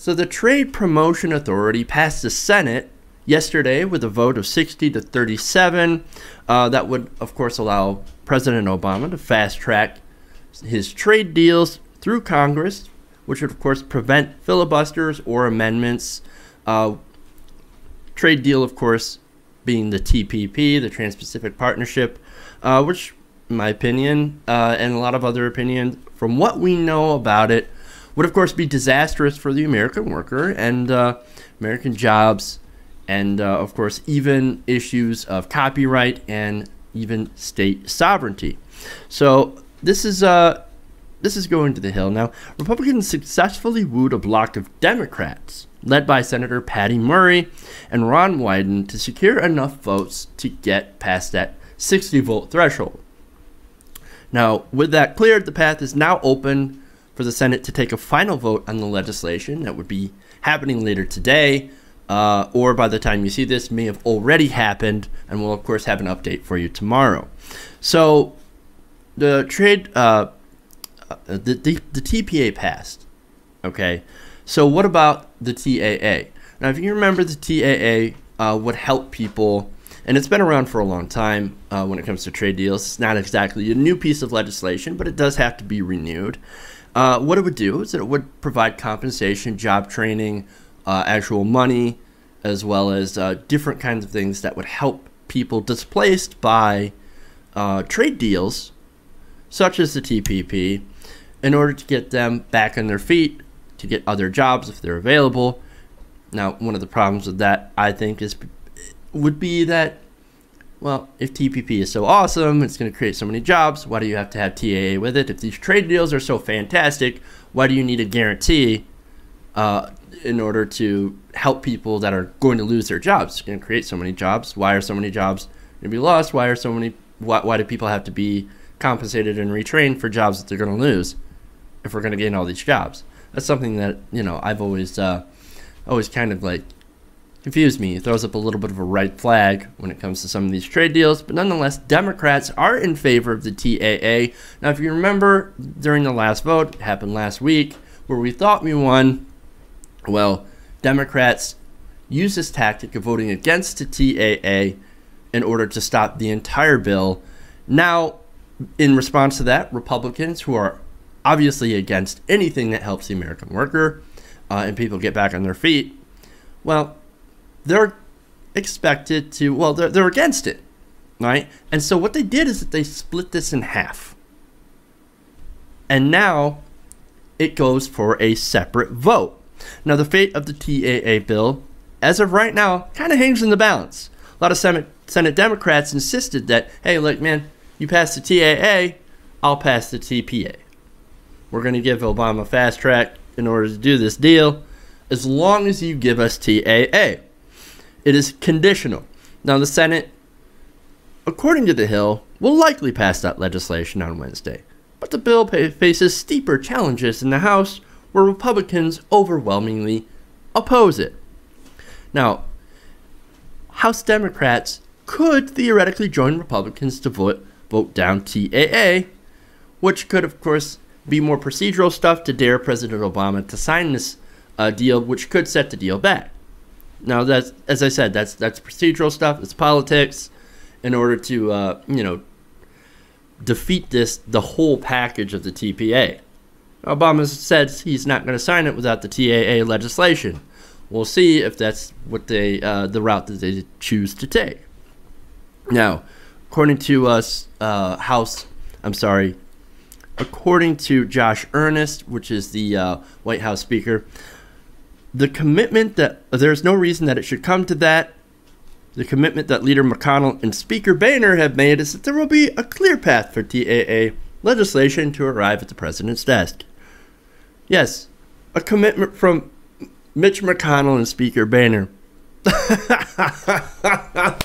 So the Trade Promotion Authority passed the Senate yesterday with a vote of 60 to 37. That would, of course, allow President Obama to fast-track his trade deals through Congress, which would, of course, prevent filibusters or amendments. Trade deal, of course, being the TPP, the Trans-Pacific Partnership, which, in my opinion, and a lot of other opinions, from what we know about it, would, of course, be disastrous for the American worker and American jobs, and, of course, even issues of copyright and even state sovereignty. So this is going to the Hill. Now, Republicans successfully wooed a bloc of Democrats, led by Senator Patty Murray and Ron Wyden, to secure enough votes to get past that 60-vote threshold. Now, with that cleared, the path is now open for the Senate to take a final vote on the legislation that would be happening later today, or by the time you see this, may have already happened, and we'll, of course, have an update for you tomorrow. So, the TPA passed, okay? So what about the TAA? Now, if you remember, the TAA would help people, and it's been around for a long time when it comes to trade deals. It's not exactly a new piece of legislation, but it does have to be renewed. What it would do is that it would provide compensation, job training, actual money, as well as different kinds of things that would help people displaced by trade deals, such as the TPP, in order to get them back on their feet, to get other jobs if they're available. Now, one of the problems with that, I think, would be that, well, if TPP is so awesome, it's going to create so many jobs, why do you have to have TAA with it? If these trade deals are so fantastic, why do you need a guarantee in order to help people that are going to lose their jobs? It's going to create so many jobs. Why are so many jobs going to be lost? Why do people have to be compensated and retrained for jobs that they're going to lose if we're going to gain all these jobs? That's something that, you know, I've always kind of like confused me. It throws up a little bit of a red flag when it comes to some of these trade deals, but nonetheless, Democrats are in favor of the TAA. Now, if you remember, during the last vote, it happened last week, where we thought we won, well, Democrats used this tactic of voting against the TAA in order to stop the entire bill. Now, in response to that, Republicans, who are obviously against anything that helps the American worker and people get back on their feet, well, they're expected to, well, they're against it, right? And so what they did is that they split this in half. And now it goes for a separate vote. Now, the fate of the TAA bill, as of right now, kind of hangs in the balance. A lot of Senate Democrats insisted that, hey, look, man, you pass the TAA, I'll pass the TPA. We're going to give Obama fast track in order to do this deal, as long as you give us TAA. It is conditional. Now, the Senate, according to the Hill, will likely pass that legislation on Wednesday. But the bill faces steeper challenges in the House, where Republicans overwhelmingly oppose it. Now, House Democrats could theoretically join Republicans to vote down TAA, which could, of course, be more procedural stuff to dare President Obama to sign this deal, which could set the deal back. Now, that's, as I said, that's procedural stuff. It's politics. In order to, defeat the whole package of the TPA. Obama said he's not going to sign it without the TAA legislation. We'll see if that's what the route that they choose to take. Now, according to according to Josh Earnest, which is the White House Speaker, the commitment that there's no reason that it should come to that. The commitment that Leader McConnell and Speaker Boehner have made is that there will be a clear path for TAA legislation to arrive at the president's desk. Yes, a commitment from Mitch McConnell and Speaker Boehner.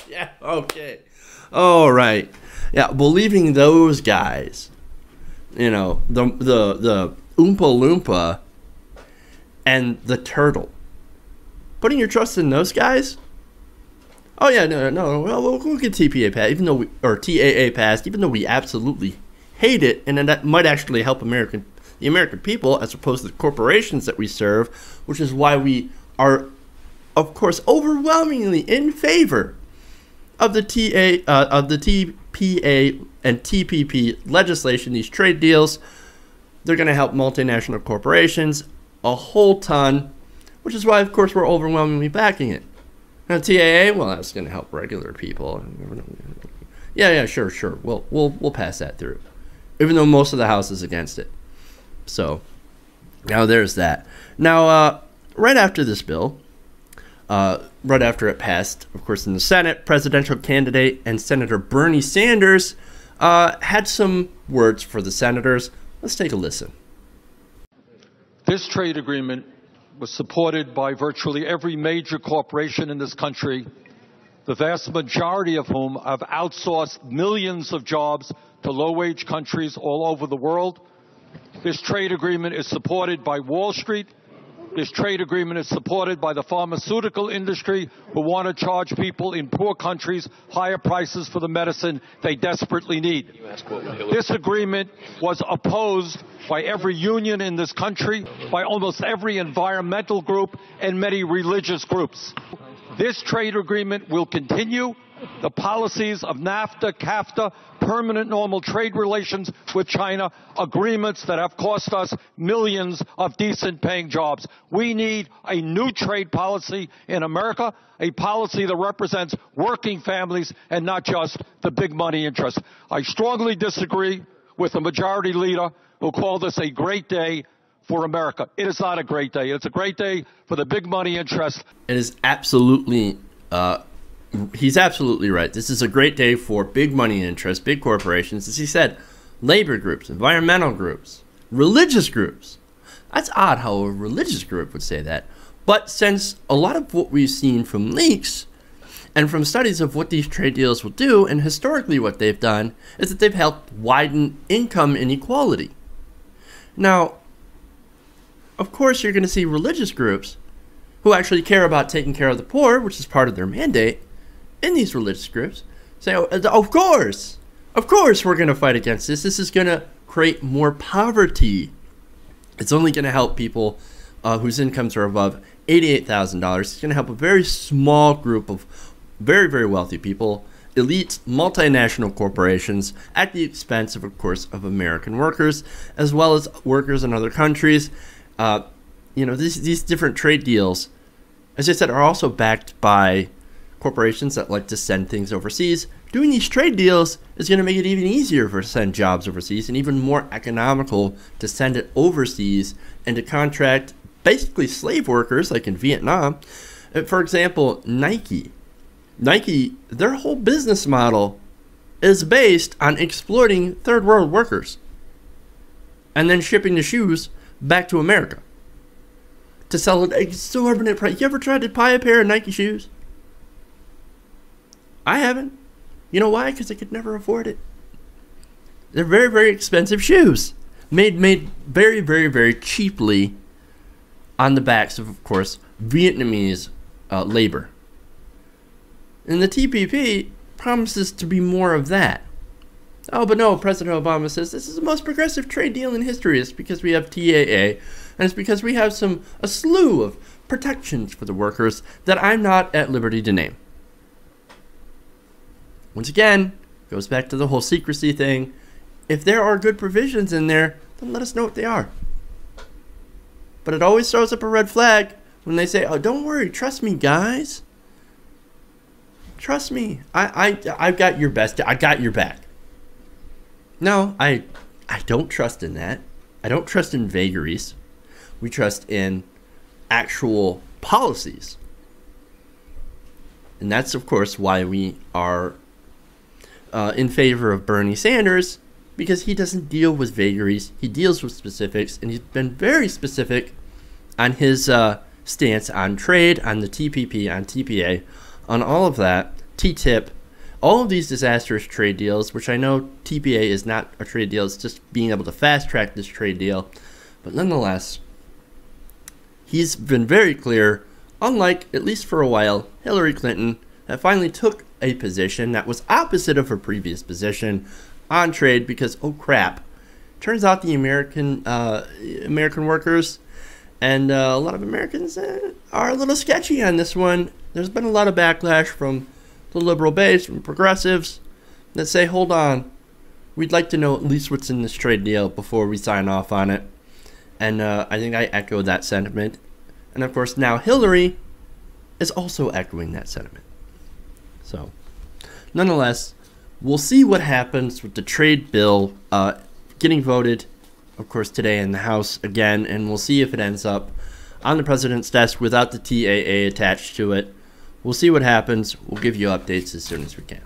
Yeah, okay. All right. Yeah, believing those guys, you know, the Oompa Loompa and the turtle. Putting your trust in those guys? Oh yeah, no. Well, we'll get TPA passed, even though TAA passed, even though we absolutely hate it, and that might actually help the the American people as opposed to the corporations that we serve, which is why we are, of course, overwhelmingly in favor of the TPA and TPP legislation, these trade deals. They're going to help multinational corporations a whole ton, which is why, of course, we're overwhelmingly backing it. Now, TAA, well, that's going to help regular people. Yeah, sure. We'll pass that through, even though most of the House is against it. So now there's that. Now, right after this bill, right after it passed, of course, in the Senate, presidential candidate and Senator Bernie Sanders had some words for the senators. Let's take a listen. This trade agreement was supported by virtually every major corporation in this country, the vast majority of whom have outsourced millions of jobs to low-wage countries all over the world. This trade agreement is supported by Wall Street. This trade agreement is supported by the pharmaceutical industry, who want to charge people in poor countries higher prices for the medicine they desperately need. This agreement was opposed by every union in this country, by almost every environmental group, and many religious groups. This trade agreement will continue the policies of NAFTA, CAFTA, permanent normal trade relations with China, agreements that have cost us millions of decent paying jobs. We need a new trade policy in America, a policy that represents working families and not just the big money interests. I strongly disagree with the majority leader who called this a great day for America. It is not a great day. It's a great day for the big money interests. It is absolutely he's absolutely right. This is a great day for big money interests, big corporations. As he said, labor groups, environmental groups, religious groups. That's odd how a religious group would say that. But since a lot of what we've seen from leaks and from studies of what these trade deals will do, and historically what they've done, is that they've helped widen income inequality. Now, of course, you're going to see religious groups who actually care about taking care of the poor, which is part of their mandate, in these religious groups, say, oh, of course we're going to fight against this. This is going to create more poverty. It's only going to help people whose incomes are above $88,000. It's going to help a very small group of very, very wealthy people, elite multinational corporations, at the expense of course, of American workers, as well as workers in other countries. These different trade deals, as I said, are also backed by corporations that like to send things overseas. Doing these trade deals is going to make it even easier to send jobs overseas and even more economical to send it overseas and to contract basically slave workers like in Vietnam. For example, Nike, their whole business model is based on exploiting third world workers and then shipping the shoes back to America to sell at an exorbitant price. You ever tried to buy a pair of Nike shoes? I haven't. You know why? Because I could never afford it. They're very, very expensive shoes. Made very, very, very cheaply on the backs of course, Vietnamese labor. And the TPP promises to be more of that. Oh, but no, President Obama says this is the most progressive trade deal in history. It's because we have TAA, and it's because we have a slew of protections for the workers that I'm not at liberty to name. Once again, goes back to the whole secrecy thing. If there are good provisions in there, then let us know what they are. But it always throws up a red flag when they say, oh, don't worry, trust me, guys. Trust me. I've got your best. I got your back. No, I don't trust in that. I don't trust in vagaries. We trust in actual policies. And that's, of course, why we are in favor of Bernie Sanders, because he doesn't deal with vagaries. He deals with specifics, and he's been very specific on his stance on trade, on the TPP, on TPA, on all of that, TTIP, all of these disastrous trade deals, which I know TPA is not a trade deal, it's just being able to fast track this trade deal. But nonetheless, he's been very clear, unlike, at least for a while, Hillary Clinton, that finally took a position that was opposite of her previous position on trade because, oh crap, turns out the American workers and a lot of Americans are a little sketchy on this one. There's been a lot of backlash from the liberal base, from progressives, that say, hold on, we'd like to know at least what's in this trade deal before we sign off on it. And I think I echo that sentiment. And of course, now Hillary is also echoing that sentiment. So, nonetheless, we'll see what happens with the trade bill getting voted, of course, today in the House again, and we'll see if it ends up on the president's desk without the TAA attached to it. We'll see what happens. We'll give you updates as soon as we can.